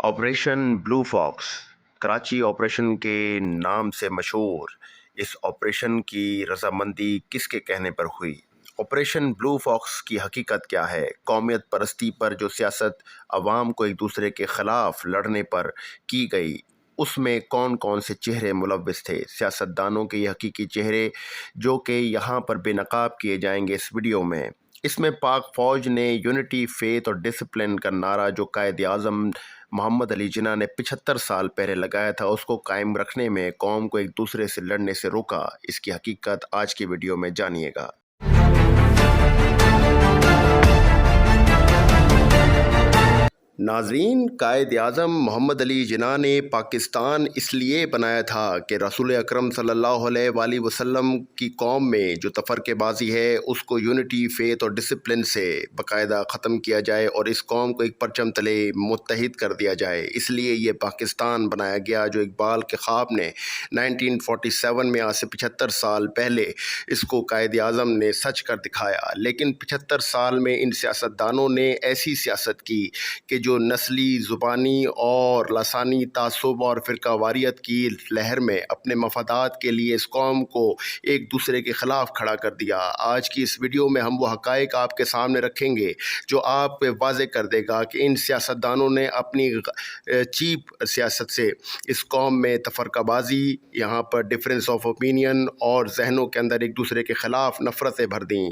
Operation بلو Fox Karachi operation کے نام سے مشہور اس آپریشن کی رضامندی کس کے کہنے پر ہوئی؟ آپریشن بلو فاکس کی حقیقت کیا ہے؟ قومیت پرستی پر جو سیاست عوام کو ایک دوسرے کے خلاف لڑنے پر کی گئی، اس میں کون کون سے چہرے ملوث تھے؟ سیاستدانوں کے یہ حقیقی چہرے جو کہ یہاں پر بے نقاب کیے جائیں گے اس ویڈیو میں۔ اس میں پاک فوج نے یونٹی، فیتھ اور ڈسپلن کا نعرہ جو قائد اعظم محمد علی جناح نے 75 سال پہلے لگایا تھا، اس کو قائم رکھنے میں قوم کو ایک دوسرے سے لڑنے سے روکا۔ اس کی حقیقت آج کی ویڈیو میں جانیے گا۔ ناظرین، قائد اعظم محمد علی جناح نے پاکستان اس لیے بنایا تھا کہ رسول اکرم صلی اللہ علیہ وآلہ وسلم کی قوم میں جو تفرقے بازی ہے اس کو یونٹی، فیتھ اور ڈسپلن سے باقاعدہ ختم کیا جائے اور اس قوم کو ایک پرچم تلے متحد کر دیا جائے۔ اس لیے یہ پاکستان بنایا گیا جو اقبال کے خواب نے 1947 میں، آج سے 75 سال پہلے اس کو قائد اعظم نے سچ کر دکھایا۔ لیکن 75 سال میں ان سیاستدانوں نے ایسی سیاست کی کہ جو نسلی، زبانی اور لسانی تعصب اور فرقہ واریت کی لہر میں اپنے مفادات کے لیے اس قوم کو ایک دوسرے کے خلاف کھڑا کر دیا۔ آج کی اس ویڈیو میں ہم وہ حقائق آپ کے سامنے رکھیں گے جو آپ پہ واضح کر دے گا کہ ان سیاستدانوں نے اپنی چیپ سیاست سے اس قوم میں تفرقہ بازی، یہاں پر ڈفرینس آف اوپینین اور ذہنوں کے اندر ایک دوسرے کے خلاف نفرتیں بھر دیں۔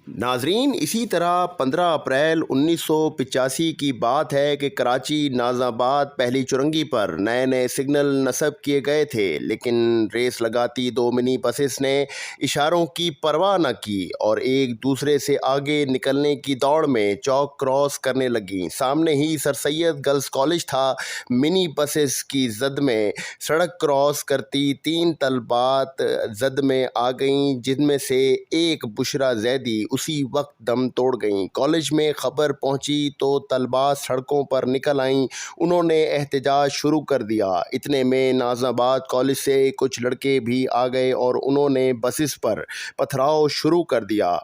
ناظرین، اسی طرح 15 اپریل 1985 کی بات ہے کہ کراچی ناز آباد پہلی چرنگی پر نئے نئے سگنل نصب کیے گئے تھے، لیکن ریس لگاتی دو منی بسز نے اشاروں کی پرواہ نہ کی اور ایک دوسرے سے آگے نکلنے کی دوڑ میں چوک کراس کرنے لگیں۔ سامنے ہی سر سید گرلز کالج تھا۔ منی بسز کی زد میں سڑک کراس کرتی 3 طالبات زد میں آ گئیں، جن میں سے ایک بشرا زیدی اسی وقت دم توڑ گئیں۔ کالج میں خبر پہنچی تو طلباء سڑکوں پر نکل آئیں، انہوں نے احتجاج شروع کر دیا۔ اتنے میں ناز آباد کالج سے کچھ لڑکے بھی آ گئے اور انہوں نے بسز پر پتھراؤ شروع کر دیا۔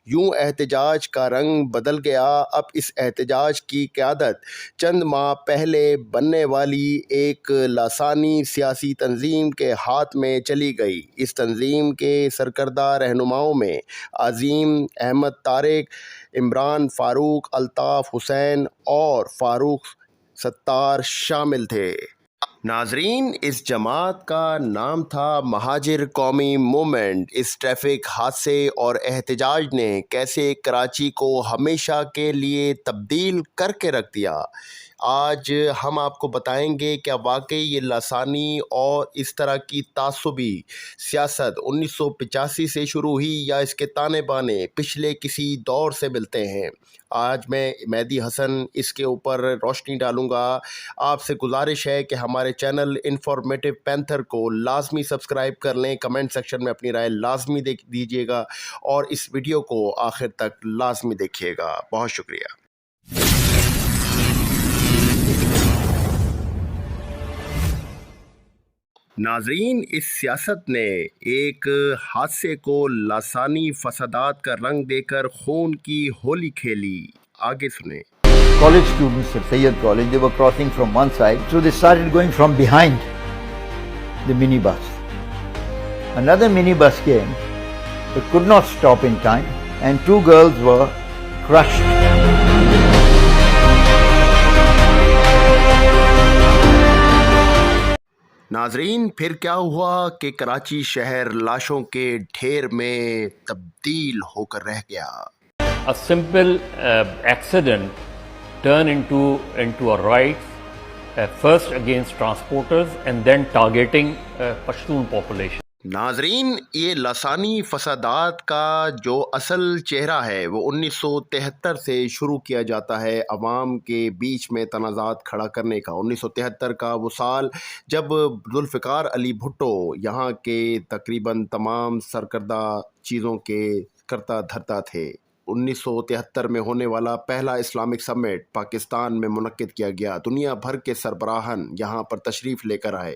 یوں احتجاج کا رنگ بدل گیا۔ اب اس احتجاج کی قیادت چند ماہ پہلے بننے والی ایک لسانی سیاسی تنظیم کے ہاتھ میں چلی گئی۔ اس تنظیم کے سرکردہ رہنماؤں میں عظیم احمد طارق، عمران فاروق، الطاف حسین اور فاروق ستار شامل تھے۔ ناظرین، اس جماعت کا نام تھا مہاجر قومی موومنٹ۔ اس ٹریفک حادثے اور احتجاج نے کیسے کراچی کو ہمیشہ کے لیے تبدیل کر کے رکھ دیا، آج ہم آپ کو بتائیں گے۔ کیا واقعی یہ لسانی اور اس طرح کی تعصبی سیاست 1985 سے شروع ہوئی یا اس کے تانے بانے پچھلے کسی دور سے ملتے ہیں؟ آج میں مہدی حسن اس کے اوپر روشنی ڈالوں گا۔ آپ سے گزارش ہے کہ ہمارے چینل انفارمیٹو پینتھر کو لازمی سبسکرائب کر لیں، کمنٹ سیکشن میں اپنی رائے لازمی دیجیے گا اور اس ویڈیو کو آخر تک لازمی دیکھیے گا۔ بہت شکریہ۔ ناظرین، اس سیاست نے ایک حادثے کو لسانی فسادات کا رنگ دے کر خون کی ہولی کھیلی۔ آگے سنیں۔ College students at Sayyid College, they were crossing from one side, so they started going from behind the minibus. Another minibus came, but could not stop in time, and 2 girls were crushed. ناظرین، پھر کیا ہوا کہ کراچی شہر لاشوں کے ڈھیر میں تبدیل ہو کر رہ گیا۔ A simple accident turned into a riot, first against transporters and then targeting Pashtun population. ناظرین، یہ لسانی فسادات کا جو اصل چہرہ ہے وہ 1973 سے شروع کیا جاتا ہے، عوام کے بیچ میں تنازعات کھڑا کرنے کا۔ 1973 کا وہ سال جب ذوالفقار علی بھٹو یہاں کے تقریباً تمام سرکردہ چیزوں کے کرتا دھرتا تھے۔ 1973 میں ہونے والا پہلا اسلامک سمٹ پاکستان میں منعقد کیا گیا۔ دنیا بھر کے سربراہان یہاں پر تشریف لے کر آئے۔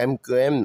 MQM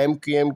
MQM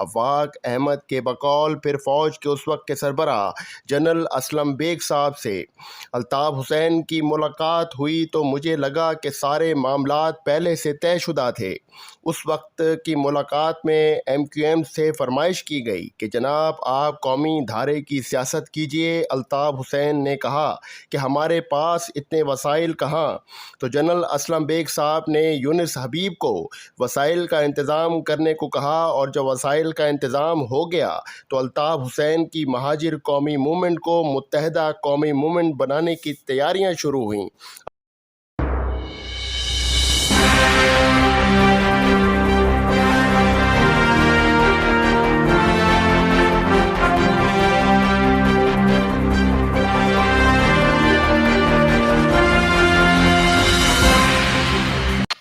آفاق احمد کے بقول پھر فوج کے اس وقت کے سربراہ جنرل اسلم بیگ صاحب سے الطاف حسین کی ملاقات ہوئی تو مجھے لگا کہ سارے معاملات پہلے سے طے شدہ تھے۔ اس وقت کی ملاقات میں ایم کیو ایم سے فرمائش کی گئی کہ جناب آپ قومی دھارے کی سیاست کیجئے۔ الطاف حسین نے کہا کہ ہمارے پاس اتنے وسائل کہاں، تو جنرل اسلم بیگ صاحب نے یونس حبیب کو وسائل کا انتظام کرنے کو کہا، اور جب وسائل کا انتظام ہو گیا تو الطاف حسین کی مہاجر قومی موومنٹ کو متحدہ قومی موومنٹ بنانے کی تیاریاں شروع ہوئیں۔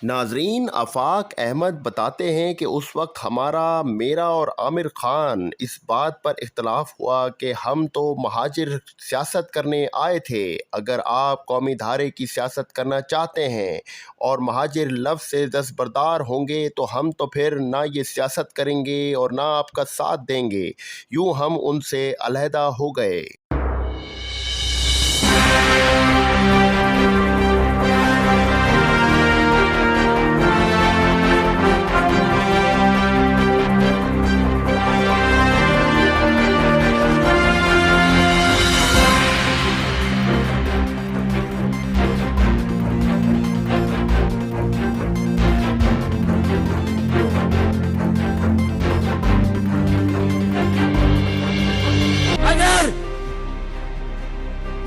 ناظرین، آفاق احمد بتاتے ہیں کہ اس وقت میرا اور عامر خان اس بات پر اختلاف ہوا کہ ہم تو مہاجر سیاست کرنے آئے تھے، اگر آپ قومی دھارے کی سیاست کرنا چاہتے ہیں اور مہاجر لفظ سے دستبردار ہوں گے تو ہم تو پھر نہ یہ سیاست کریں گے اور نہ آپ کا ساتھ دیں گے۔ یوں ہم ان سے علیحدہ ہو گئے۔ اگر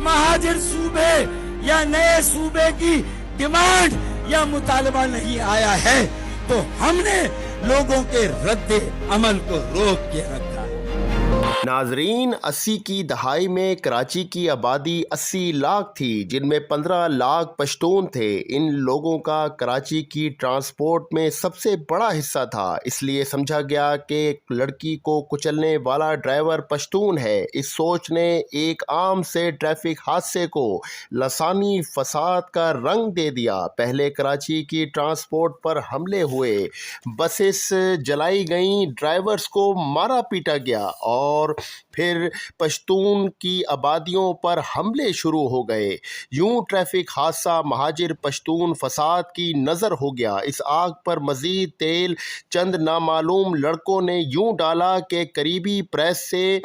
مہاجر صوبے یا نئے صوبے کی ڈیمانڈ یا مطالبہ نہیں آیا ہے تو ہم نے لوگوں کے رد عمل کو روک کے رکھا۔ ناظرین، 80 کی دہائی میں کراچی کی آبادی 80 لاکھ تھی، جن میں 15 لاکھ پشتون تھے۔ ان لوگوں کا کراچی کی ٹرانسپورٹ میں سب سے بڑا حصہ تھا، اس لیے سمجھا گیا کہ لڑکی کو کچلنے والا ڈرائیور پشتون ہے۔ اس سوچ نے ایک عام سے ٹریفک حادثے کو لسانی فساد کا رنگ دے دیا۔ پہلے کراچی کی ٹرانسپورٹ پر حملے ہوئے، بسیں جلائی گئیں، ڈرائیورز کو مارا پیٹا گیا، اور پھر پشتون کی آبادیوں پر حملے شروع ہو گئے۔ یوں ٹریفک حادثہ مہاجر پشتون فساد کی نظر ہو گیا۔ اس آگ پر مزید تیل چند نامعلوم لڑکوں نے یوں ڈالا کہ قریبی پریس سے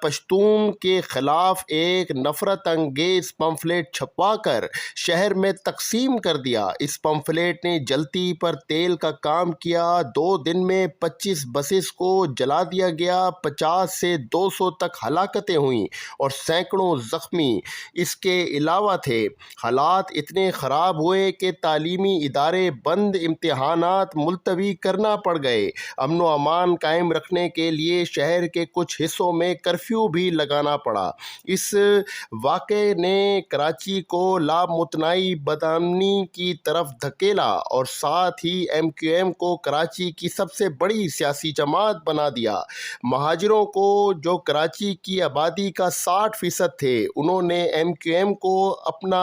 پشتون کے خلاف ایک نفرت انگیز پمفلیٹ چھپوا کر شہر میں تقسیم کر دیا۔ اس پمفلیٹ نے جلتی پر تیل کا کام کیا۔ 2 دن میں 25 بسز کو جلا دیا گیا، 50 سے 200 تک ہلاکتیں ہوئیں اور سینکڑوں زخمی اس کے علاوہ تھے۔ حالات اتنے خراب ہوئے کہ تعلیمی ادارے بند، امتحانات ملتوی کرنا پڑ گئے۔ امن و امان قائم رکھنے کے لیے شہر کے کچھ حصوں میں کرفیو بھی لگانا پڑا۔ اس واقعے نے کراچی کو لامتناہی بدامنی کی طرف دھکیلا اور ساتھ ہی ایم کیو ایم کو کراچی کی سب سے بڑی سیاسی جماعت بنا دیا۔ مہاجروں کو، جو کراچی کی آبادی کا 60% تھے، انہوں نے ایم کیو ایم کو اپنا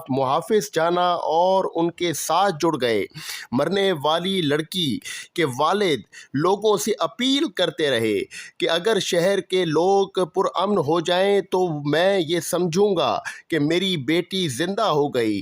محافظ جانا اور ان کے ساتھ جڑ گئے۔ مرنے والی لڑکی کے والد لوگوں سے اپیل کرتے رہے کہ اگر شہر کے لوگ پرامن ہو جائیں تو میں یہ سمجھوں گا کہ میری بیٹی زندہ ہو گئی،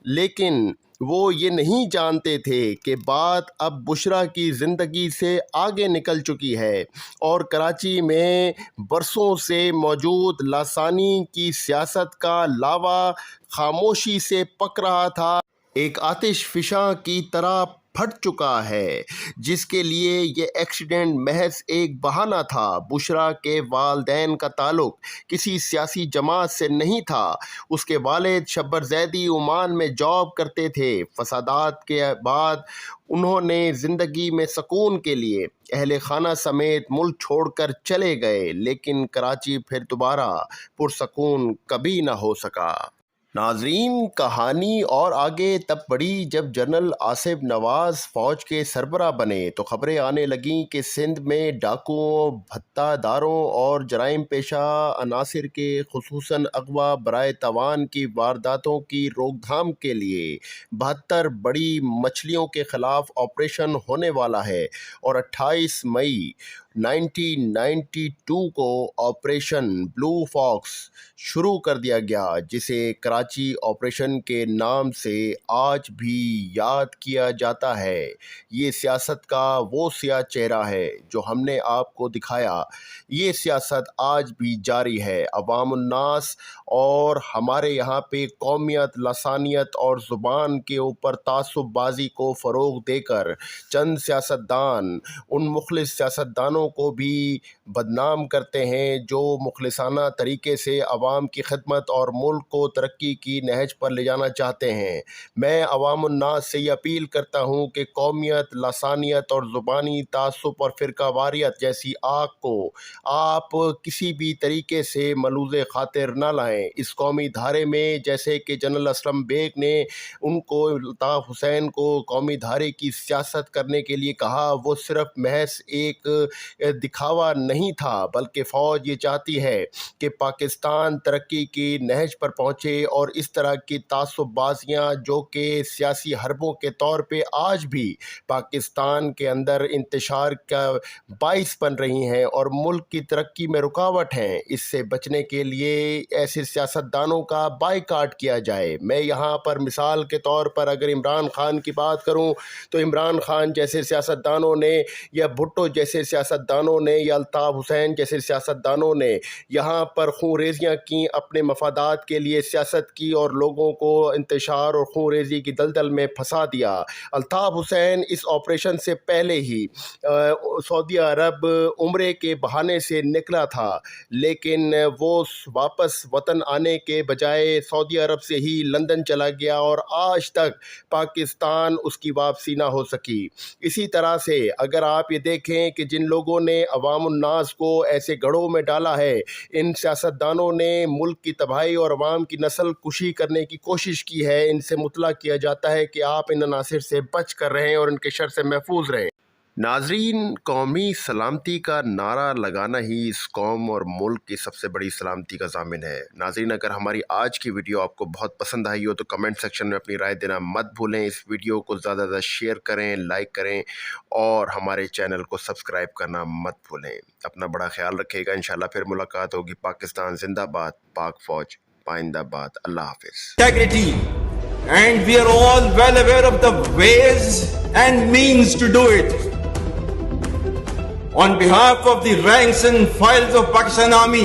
لیکن وہ یہ نہیں جانتے تھے کہ بات اب بشرا کی زندگی سے آگے نکل چکی ہے اور کراچی میں برسوں سے موجود لاسانی کی سیاست کا لاوا خاموشی سے پک رہا تھا، ایک آتش فشاں کی طرح پھٹ چکا ہے، جس کے لیے یہ ایکسیڈنٹ محض ایک بہانہ تھا۔ بشرا کے والدین کا تعلق کسی سیاسی جماعت سے نہیں تھا۔ اس کے والد شبر زیدی عمان میں جاب کرتے تھے۔ فسادات کے بعد انہوں نے زندگی میں سکون کے لیے اہل خانہ سمیت ملک چھوڑ کر چلے گئے، لیکن کراچی پھر دوبارہ پرسکون کبھی نہ ہو سکا۔ ناظرین، کہانی اور آگے تب بڑھی جب جنرل آصف نواز فوج کے سربراہ بنے تو خبریں آنے لگیں کہ سندھ میں ڈاکوؤں، بھتہ داروں اور جرائم پیشہ عناصر کے خصوصاً اغوا برائے تاوان کی وارداتوں کی روک تھام کے لیے 72 بڑی مچھلیوں کے خلاف آپریشن ہونے والا ہے، اور 28 مئی 1992 کو آپریشن بلو فاکس شروع کر دیا گیا، جسے کراچی آپریشن کے نام سے آج بھی یاد کیا جاتا ہے۔ یہ سیاست کا وہ سیاہ چہرہ ہے جو ہم نے آپ کو دکھایا۔ یہ سیاست آج بھی جاری ہے۔ عوام الناس اور ہمارے یہاں پہ قومیت، لسانیت اور زبان کے اوپر تعصب بازی کو فروغ دے کر چند سیاستدان ان مخلص سیاستدانوں کو بھی بدنام کرتے ہیں جو مخلصانہ طریقے سے عوام کی خدمت اور ملک کو ترقی کی نہج پر لے جانا چاہتے ہیں۔ میں عوام الناس سے یہ اپیل کرتا ہوں کہ قومیت، لسانیت اور زبانی تعصب اور فرقہ واریت جیسی آگ کو آپ کسی بھی طریقے سے ملوث خاطر نہ لائیں۔ اس قومی دھارے میں جیسے کہ جنرل اسلم بیگ نے ان کو، الطاف حسین کو قومی دھارے کی سیاست کرنے کے لیے کہا، وہ صرف محض ایک دکھاوا نہیں تھا، بلکہ فوج یہ چاہتی ہے کہ پاکستان ترقی کی نہج پر پہنچے، اور اس طرح کی تعصب بازیاں جو کہ سیاسی حربوں کے طور پہ آج بھی پاکستان کے اندر انتشار کا باعث بن رہی ہیں اور ملک کی ترقی میں رکاوٹ ہیں، اس سے بچنے کے لیے ایسے سیاستدانوں کا بائیکاٹ کیا جائے۔ میں یہاں پر مثال کے طور پر اگر عمران خان کی بات کروں تو عمران خان جیسے سیاستدانوں نے، یا بھٹو جیسے سیاستدانوں نے، یا الطاف حسین جیسے سیاستدانوں نے یہاں پر خون ریزیاں کی، اپنے مفادات کے لیے سیاست کی اور لوگوں کو انتشار اور خون ریزی کی دلدل میں پھنسا دیا۔ الطاف حسین اس آپریشن سے پہلے ہی سعودی عرب عمرے کے بہانے سے نکلا تھا، لیکن وہ واپس وطن آنے کے بجائے سعودی عرب سے ہی لندن چلا گیا اور آج تک پاکستان اس کی واپسی نہ ہو سکی۔ اسی طرح سے اگر آپ یہ دیکھیں کہ جن لوگوں نے عوام الناس کو ایسے گڑھوں میں ڈالا ہے، ان سیاستدانوں نے ملک کی تباہی اور عوام کی نسل کشی کرنے کی کوشش کی ہے، ان سے مطلع کیا جاتا ہے کہ آپ ان عناصر سے بچ کر رہیں اور ان کے شر سے محفوظ رہیں۔ ناظرین، قومی سلامتی کا نعرہ لگانا ہی اس قوم اور ملک کی سب سے بڑی سلامتی کا ضامن ہے۔ ناظرین، اگر ہماری آج کی ویڈیو آپ کو بہت پسند آئی ہو تو کمنٹ سیکشن میں اپنی رائے دینا مت بھولیں۔ اس ویڈیو کو زیادہ سے زیادہ شیئر کریں، لائک کریں اور ہمارے چینل کو سبسکرائب کرنا مت بھولیں۔ اپنا بڑا خیال رکھیے گا، انشاءاللہ پھر ملاقات ہوگی۔ پاکستان زندہ باد، پاک فوج پائندہ باد۔ اللہ حافظ۔ Integrity, and we are all well aware of the ways and means to do it. On behalf of the ranks and files of Pakistan Army,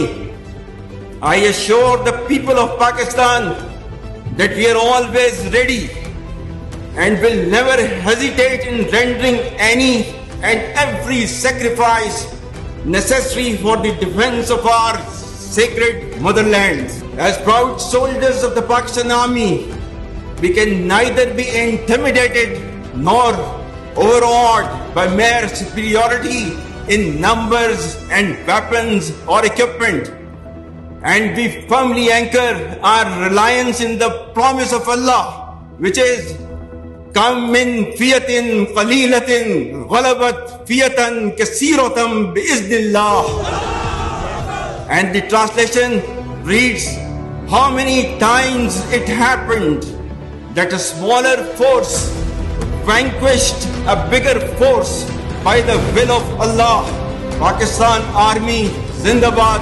I assure the people of Pakistan that we are always ready and will never hesitate in rendering any and every sacrifice necessary for the defense of our sacred motherland. As proud soldiers of the Pakistan Army, we can neither be intimidated nor overawed by mere superiority in numbers and weapons or equipment, and we firmly anchor our reliance in the promise of Allah, which is kam min fiyatin qalilatin ghalabat fiyatan kaseeratan biiznillah. And the translation reads, how many times it happened that a smaller force vanquished a bigger force by the will of Allah. Pakistan Army Zindabad.